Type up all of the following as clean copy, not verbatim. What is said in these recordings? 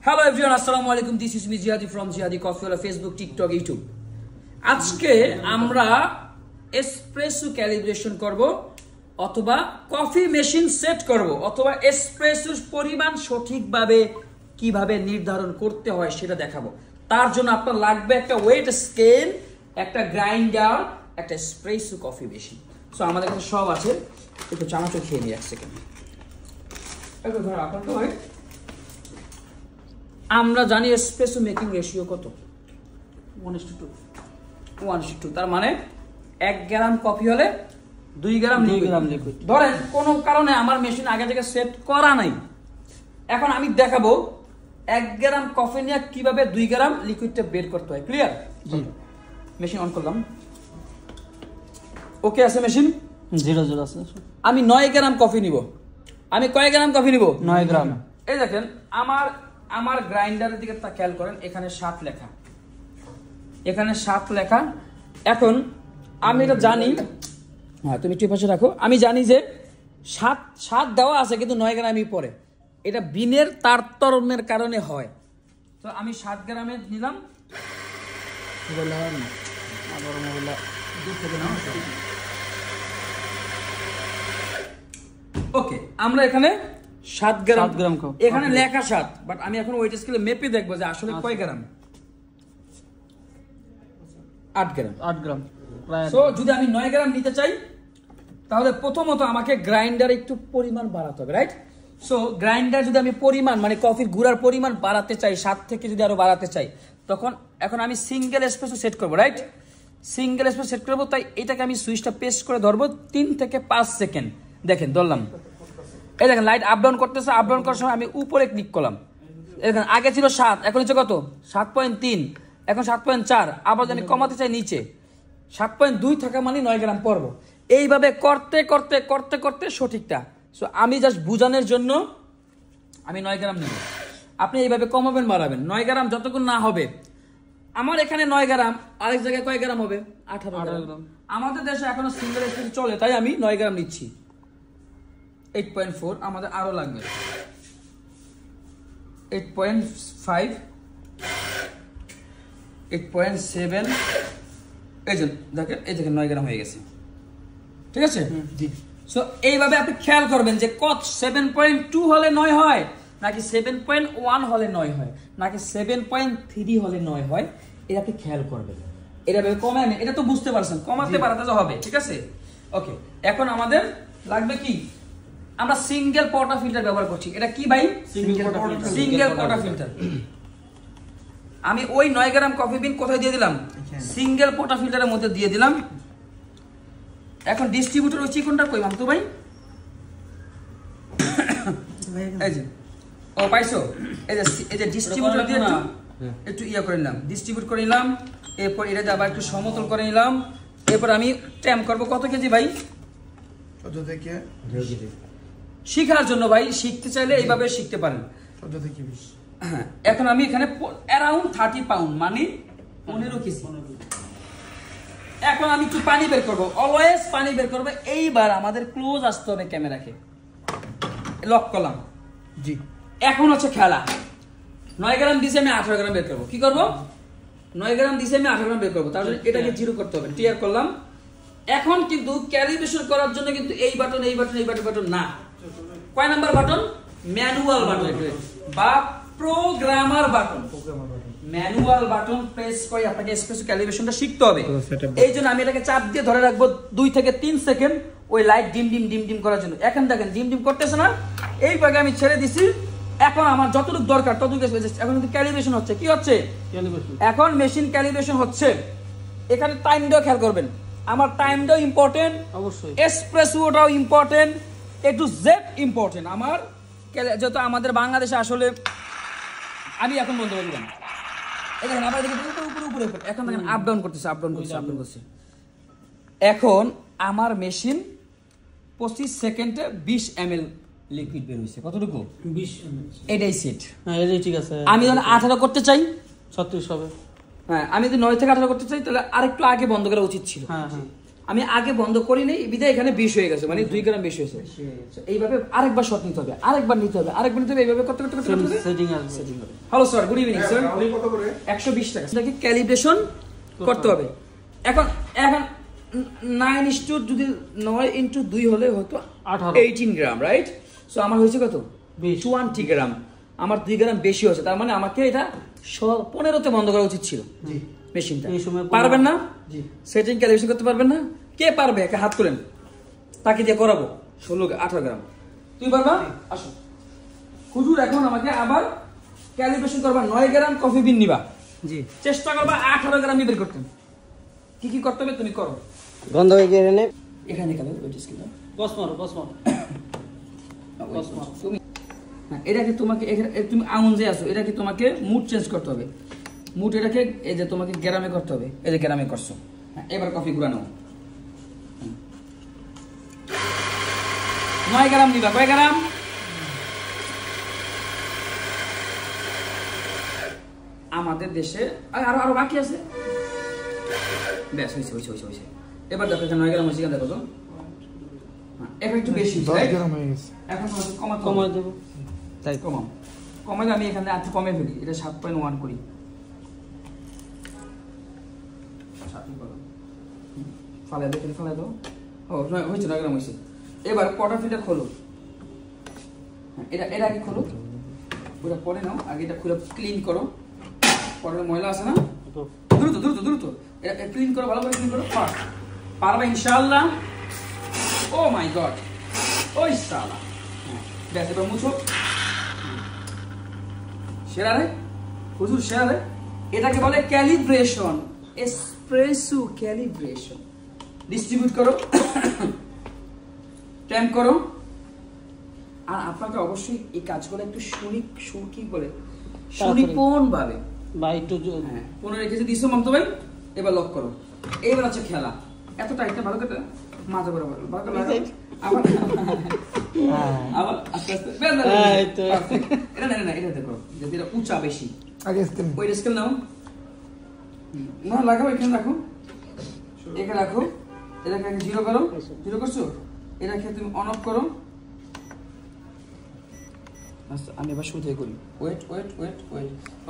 Hello everyone, আসসালামু আলাইকুম। This is me জিহাদি ফ্রম জিহাদি কফি ওয়ালা, ফেসবুক, টিকটক, ইউটিউব। আজকে আমরা এসপ্রেসো ক্যালিব্রেশন করব, অথবা কফি মেশিন সেট করব, অথবা এসপ্রেসোর পরিমাণ সঠিকভাবে কিভাবে নির্ধারণ করতে হয় সেটা দেখাবো। তার জন্য আপনার লাগবে একটা ওয়েট স্কেল, একটা গ্রাইন্ডার, একটা এসপ্রেসো কফি মেশিন। সো আমাদের কাছে সব আছে। একটু চামচও খেয়ে নিই এক সেকেন্ড। আমরা জানি এসপ্রেসো মেকিং রেশিও কত, 1:2। তার মানে 1 গ্রাম কফি হলে 2 গ্রাম লিকুইড। ধরেন কোনো কারণে আমার মেশিন আগে থেকে সেট করা নাই, এখন আমি দেখাবো 1 গ্রাম কফি নিয়ে কিভাবে 2 গ্রাম লিকুইডটা বের করতে হয়। ক্লিয়ার? মেশিন অন করলাম। ওকে আছে মেশিন? 0 আছে। আমি 9 গ্রাম কফি নিব। আমি কয় গ্রাম কফি নিব? 9 গ্রাম। এই দেখেন আমার গ্রাইন্ডারের দিকে তা খেয়াল করেন, এখানে 7 লেখা, এখানে 7 লেখা। এখন আমি এটা জানি, হ্যাঁ তুমি একটু পাশে রাখো। আমি জানি যে 7 দেওয়া আছে, কিন্তু 9 গ্রামই পরে। এটা বিনের তারতম্যের কারণে হয়। তো আমি 7 গ্রামের নিলাম। ওকে, আমরা এখানে 7 গ্রাম এখানে লেখা 7, বাট আমি এখন ওয়েট স্কেলে মেপে দেখবো যে আসলে কয় গ্রাম। 8 গ্রাম। সো যদি আমি 9 গ্রাম নিতে চাই, তাহলে প্রথমত আমাকে গ্রাইন্ডার একটু পরিমাণ বাড়াতে হবে, রাইট? সো গ্রাইন্ডার যদি আমি পরিমাণ মানে কফির গুঁড়ার পরিমাণ বাড়াতে চাই, 7 থেকে যদি আরো বাড়াতে চাই, তখন এখন আমি সিঙ্গেল এসপ্রেসো সেট করবো, রাইট? সিঙ্গেল এসপ্রেসো সেট করবো, তাই এটাকে আমি সুইচটা প্রেস করে ধরবো 3 থেকে 5 সেকেন্ড। দেখেন ধরলাম, এই দেখেন লাইট আপ ডাউন করতেছে। আপ ডাউন করার সময় আমি উপরে ক্লিক করলাম, দেখেন আগে ছিল 7, এখন হচ্ছে কত? 7.3, এখন 7.4। আবার যদি কমাতে চাই নিচে 7.2 থাকা মানে 9 গ্রাম পড়বো। এইভাবে করতে করতে করতে করতে সঠিকটা। সো আমি জাস্ট বুঝানোর জন্য আমি 9 গ্রাম নেব। আপনি এইভাবে কমাবেন বাড়াবেন। 9 গ্রাম যতক্ষণ না হবে, আমার এখানে 9 গ্রাম, আরেক জায়গায় কয় গ্রাম হবে? 18 গ্রাম। আমাদের দেশে এখনো সিঙ্গেল এসপ্রেসো চলে, তাই আমি 9 গ্রাম নিচ্ছি। 8.4 আমাদের আরো লাগবে, 8.5, 8.7। এই যে দেখেন, এই দেখেন 9 গ্রাম হয়ে গেছে। ঠিক আছে? জি। সো এইভাবে আপনি খেয়াল করবেন যে কত 7.2 হলে 9 হয়, নাকি 7.1 হলে 9 হয়, নাকি 7.3 হলে 9 হয়। এটা আপনি খেয়াল করবেন। এটা কমায় নেই, এটা তো বুঝতে পারছেন, কমাতে পারাতে তো হবে। ঠিক আছে? ওকে, এখন আমাদের লাগবে কি? আমরা সিঙ্গেল পটা ফিল্টার ব্যবহার করছি। এটা কি ভাই? সিঙ্গেল পটা ফিল্টার। আমি ওই 9 গ্রাম কফি বিন কোথায় দিয়ে দিলাম? সিঙ্গেল পটা ফিল্টারের মধ্যে দিয়ে দিলাম। এখন ডিস্ট্রিবিউটর ওই চিকনটা কই মামতো ভাই? এই যে, ও পাইছো? এই যে ডিস্ট্রিবিউটর দিয়ে একটু ইয়া করে নিলাম, ডিস্ট্রিবিউট করে নিলাম। এরপর এটা আবার একটু সমতল করে নিলাম। এরপর আমি ট্যাম করব কত কেজি ভাই? 14 থেকে 2 কেজি। শিখার জন্য ভাই, শিখতে চাইলে এইভাবে শিখতে পারেন। 14 থেকে 20। হ্যাঁ, এখন আমি এখানে অ্যারাউন্ড 30 পাউন্ড মানে 15 কেজি। এখন আমি একটু পানি বের করবো, অলওয়েজ পানি বের করবো। এইবার আমাদের ক্লোজ আসতে হবে ক্যামেরাকে। লক করলাম। জি। এখন হচ্ছে খেলা। 9 গ্রাম দিছে, আমি 18 গ্রাম বের করবো। কি করবো? 9 গ্রাম দিছে, আমি 18 গ্রাম বের করবো। তার জন্য এটাকে 0 করতে হবে। ক্লিয়ার করলাম। এখন কিন্তু ক্যালিব্রেশন করার জন্য কিন্তু এই বাটন, এই বাটন, এই বাটন না। কয় নাম্বার বাটন? ম্যানুয়াল বাটন বা programmer button. Manual button press করে আপনাকে এসপ্রেসো ক্যালিব্রেশনটা শিখতে হবে। এই জন্য আমি এটাকে চাপ দিয়ে ধরে রাখবো 2 থেকে 3 সেকেন্ড, ওই লাইট ডিম ডিম ডিম ডিম করার জন্য। এখন দেখেন ডিম ডিম করতেছে না, এই ভাগে আমি ছেড়ে দিছি। এখন আমার যতটুকু দরকার ততটুকু, এখন কিন্তু ক্যালিব্রেশন হচ্ছে। কি হচ্ছে? এখন মেশিন ক্যালিব্রেশন হচ্ছে। এখানে টাইমটাও খেয়াল করবেন, আমার টাইমটাও ইম্পর্টেন্ট, অবশ্যই এসপ্রেসোটাও important, A to Z important. আমার যত আমাদের বাংলাদেশে আসলে আমি এখন বলতে পারবো না। এখন আবার উপরে এখন দেখেন আপ ডাউন করতেছে, আপ ডাউন করতেছে, আপ ডাউন করছে। এখন আমার মেশিন 25 সেকেন্ডে 20 ml লিকুইড বের হইছে। কতটুকু? 20 ml। এটাই সেট। হ্যাঁ, এটাই ঠিক আছে। আমি যখন 18 করতে চাই 36 হবে। হ্যাঁ, আমি যদি 9 থেকে 18 করতে চাই, তাহলে আরেকটু আগে বন্ধ করা উচিত ছিল। হ্যাঁ হ্যাঁ। আমি আগে বন্ধ করি নাই, বিধায় এখানে 20 হয়ে গেছে, মানে 2 গ্রাম বেশি হয়েছে। এইভাবে আরেকবার শট নিতে হবে, আরেকবার নিতে হবে, আরেকবার নিতে হবে, এইভাবে করতে করতে সেটিং আসবে। Hello sir, good evening sir. কত করে? 120 টাকা। এটাকে ক্যালিব্রেশন করতে হবে। এখন 9 যদি 9 × 2 হলে হয়তো 18 গ্রাম, রাইট? সো আমার হয়েছে কত? 20 গ্রাম। আমার 2 গ্রাম বেশি হয়েছে, তার মানে আমাকে এটা 15তে বন্ধ করা উচিত ছিল মেশিনটা। পারবেন না? সেটিং ক্যালিব্রেশন করতে পারবেন না? কে পারবে? একটা হাত তোলেন, তাকে দিয়ে করাবো। 18 গ্রাম তুই পারবা? আসো হুজুর, এখন আমাকে আবার ক্যালিব্রেশন করবা। 9 গ্রাম কফি বিন নিবা, জি চেষ্টা করবা 18 গ্রাম বের করতে। কি কি করতে হবে তুমি করো। গন্ধ হয়ে গিয়ে এনে এখানে কেন ওইটা স্কিল বস মারো তুমি এটাকে তোমাকে তুমি আঙুল যে আছো, এটাকে তোমাকে মুড চেঞ্জ করতে হবে। মুড এটাকে এই যে তোমাকে গ্রামে করতে হবে। এই যে গ্রামে করছো, হ্যাঁ, এবার কফি গুঁড়া নাও। 9 গ্রাম দিবা। কয় গ্রাম? আমাদের দেশে আরো বাকি আছে। ব্যাস হয়েছে। এবার দেখো 9 গ্রাম হয়েছে, দেখো তো। এখন একটু বেশি 10 গ্রাম হয়ে গেছে। এখন কমাই দেবো, তাই কমাই আমি এখানে আর কমে ফেলি। এটা 7.1 করি। ফালাই দাও। ও হয়েছে, 9 গ্রাম হয়েছে। এবার পটাফিটা খোলো। এটা আগে খোলো, ওটা পরে নাও। আগে এটা খুলে ক্লিন করো। পরে ময়লা আছে না, দ্রুত এটা ক্লিন করো, ভালো করে ক্লিন করো। পারবা ইনশাআল্লাহ। ও মাই গড, ওই সালা। ব্যাস, এবার মুছো। সেরা রে হুজুর, সেরা রে। এটাকে বলে ক্যালিব্রেশন, এসপ্রেসো ক্যালিব্রেশন। ডিস্ট্রিবিউট করো, ট্যাম্প করো। আর আপনাকে অবশ্যই এই কাজগুলো একটু সুনিপুণ ভাবে বা একটু হ্যাঁ 15 রেখেছে দিছো মন্ত ভাই। এবার লক করো। এবার আছে খেলা। এত টাইটটা ভালো করে মাথা বরাবর ভালো করে লাগাও। আবার আস্তে এটা দেখো, যদি এটা উঁচা বেশি আগে স্কেল ওই স্কেল নাও না, লাগাও। এখানে রাখো, এখানে রাখো। এটাকে 0 করো। 0 করছো? এটাকে তুমি অন অফ করো। আচ্ছা, আমি এবার শুরু থেকে করি। ওয়েট।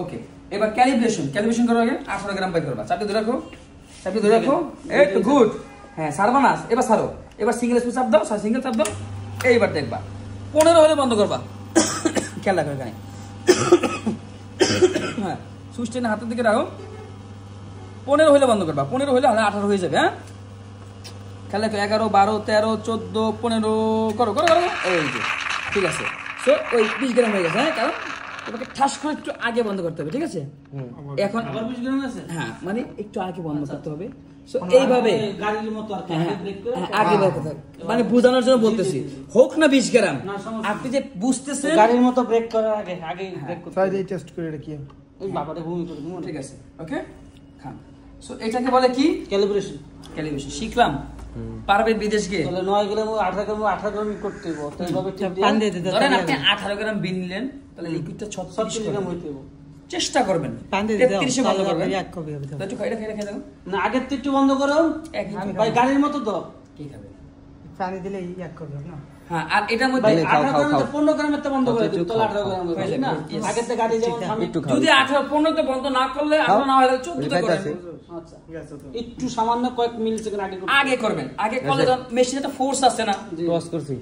ওকে, এবার ক্যালিব্রেশন করো। আগে 18 গ্রাম বাই করবা। চাপে ধরে রাখো। এই তো গুড। হ্যাঁ, সারবা না। এবার সারো। এবার সিঙ্গেল স্পিড চাপ দাও, সিঙ্গেল চাপ দাও। এইবার দেখবা 15 হলে বন্ধ করবা। খেয়াল রাখো এখানে। হ্যাঁ, সুইচটা না হাতের দিকে রাখো। 15 হলে বন্ধ করবা। 15 হলে 18 হয়ে যাবে। হ্যাঁ, খেয়াল রাখো। 11, 12, 13, 14, 15 করো। এই যে ঠিক আছে। সো ওই 20 গ্রাম হয়ে গেছে। হ্যাঁ, কারণ তোমাকে ঠাস করে একটু আগে বন্ধ করতে হবে, ঠিক আছে? এখন আবার 20 গ্রাম আছে। হ্যাঁ, মানে একটু আগে বন্ধ করতে হবে। সো এইভাবে গাড়ির মতো আর কি ব্রেক করে আগে বের করতে হবে। মানে বোঝানোর জন্য বলতেছি, হোক না 20 গ্রাম, আপনি যে বুঝতেছেন গাড়ির মতো ব্রেক করার আগে ব্রেক করতে ট্রাই দিয়ে টেস্ট করে এটা কি ওই বাবারে ভূমি করে ঠিক আছে। ওকে, খান। সো এটাকে বলে কি? ক্যালিব্রেশন শিখলাম। পারবেন বিদেশ গিয়ে। তাহলে 9 গ্রাম 18 গ্রাম করতে হবে। তো এইভাবে ঠিক দিয়ে ধরেন আপনি 18 গ্রাম বিন নিলেন, তাহলে লিকুইডটা 36 গ্রাম হইতে হবে। চেষ্টা করবেন 33 বন্ধ করবেন। একটু খাইটা খাই দাও না, আগে তো একটু বন্ধ করো। ভাই গাড়ির মতো তো কি খাবে? পানি দিলে এক করবে না। হ্যাঁ, আর এটার মধ্যে 15 গ্রামের তো বন্ধ করে দিও, তাহলে 18 গ্রাম হয়ে যাবে না। আগে তো গাড়ি যেমন যদি 18-15 তে বন্ধ না করলে 18 না হলে 14 তে করবেন। আচ্ছা, একটু সামান্য কয়েক মিলি সেকেন্ড আগে করবেন। আগে করলে মেশিনে একটা ফোর্স আছে না, ক্রস করছি